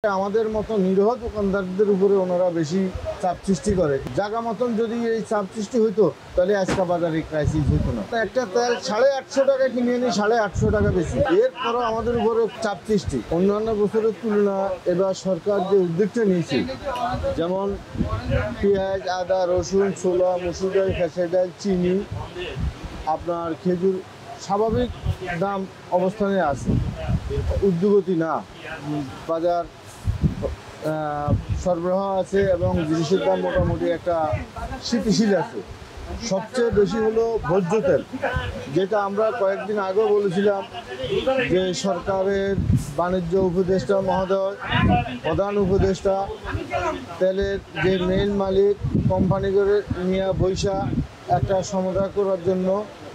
আমাদের মতো নিরীহ দোকানদারদের উপরে ওনারা বেশি চাপ সৃষ্টি করে। জায়গা মতন যদি এই চাপ সৃষ্টি হইতো তাহলে আজকে বাজারে ক্রাইসিস হইতো না। একটা তেল 850 টাকা কিনে আনি 850 টাকা বেশি, এরপরও আমাদের উপরে চাপ সৃষ্টি। অন্যান্য বছরের তুলনায় এবার সরকার যে উদ্যোগটা নিয়েছে, যেমন পেঁয়াজ, আদা, রসুন, ছোলা, মসুর ডাল, খেসারি ডাল, চিনি, আপনার খেজুর স্বাভাবিক দাম অবস্থানে আছে, উদ্যোগতি না। বাজার সরবরাহ আছে এবং জিনিসের দাম মোটামুটি একটা স্থিতিশীল আছে। সবচেয়ে বেশি হলো ভোজ্য তেল, যেটা আমরা কয়েকদিন আগেও বলেছিলাম যে সরকারের বাণিজ্য উপদেষ্টা মহোদয়, প্রধান উপদেষ্টা, তেলের যে মেইন মালিক কোম্পানি করে নিয়ে বৈশা একটা সমাধান করার জন্য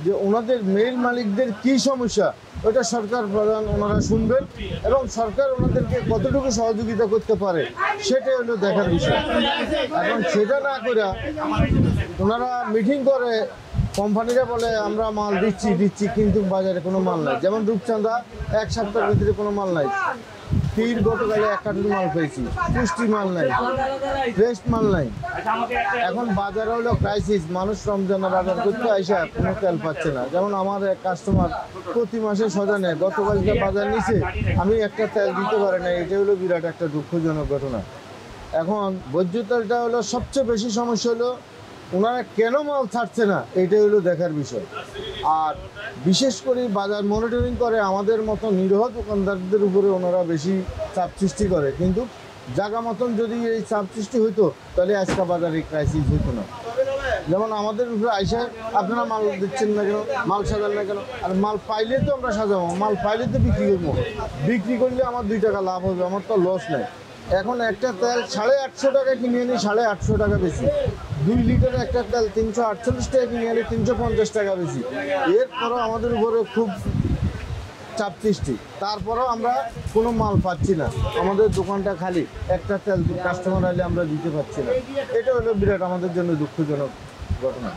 যে ওনাদের মেইন মালিকদের কী সমস্যা ওটা সরকার প্রধান ওনারা শুনবেন এবং সরকার ওনাদেরকে কতটুকু সহযোগিতা করতে পারে সেটাই হলো দেখার বিষয়। এখন সেটা না করে ওনারা মিটিং করে, কোম্পানিরা বলে আমরা মাল দিচ্ছি কিন্তু বাজারে কোনো মাল নাই। যেমন রূপচাঁদা 1 সপ্তাহের ভিতরে কোনো মাল নাই। তীর গতকালে 1 কার্টুন মাল পেয়েছি, পুষ্টি মাল নাই, ফ্রেশ মাল নাই। এখন বাজারে হলো ক্রাইসিস, মানুষ রমজানে বাজার করতে আইসা কোনো তেল পাচ্ছে না। যেমন আমার এক কাস্টমার প্রতি মাসে সজা নেয়, গতকালকে বাজার নিচে আমি একটা তেল দিতে পারি না। এটা হলো বিরাট একটা দুঃখজনক ঘটনা। এখন ভোজ্য তেলটা হলো সবচেয়ে বেশি সমস্যা হলো ওনারা কেন মাল ছাড়ছে না, এটাই হলো দেখার বিষয়। আর বিশেষ করে বাজার মনিটরিং করে আমাদের মতো নিরীহ দোকানদারদের উপরে ওনারা বেশি চাপ সৃষ্টি করে। কিন্তু জায়গা মতন যদি এই চাপ সৃষ্টি হইতো তাহলে আজকে বাজারে ক্রাইসিস হইতো না। যেমন আমাদের উপরে আইসা আপনারা মাল দিচ্ছেন না কেন, মাল সাজান না কেন? আর মাল পাইলে তো আমরা সাজাবো, মাল পাইলে তো বিক্রি করবো। বিক্রি করলে আমার 2 টাকা লাভ হবে, আমার তো লস নেই। এখন একটা তেল 850 টাকা কিনে আনি 850 টাকা বেশি, 2 লিটার একটা তেল 348 টাকা কিনে আনি 350 টাকা বেশি। এরপরও আমাদের উপরে খুব চাপ সৃষ্টি, তারপরেও আমরা কোনো মাল পাচ্ছি না। আমাদের দোকানটা খালি, একটা তেল কাস্টমার আইলে আমরা দিতে পারছি না। এটা হলো বিরাট আমাদের জন্য দুঃখজনক ঘটনা।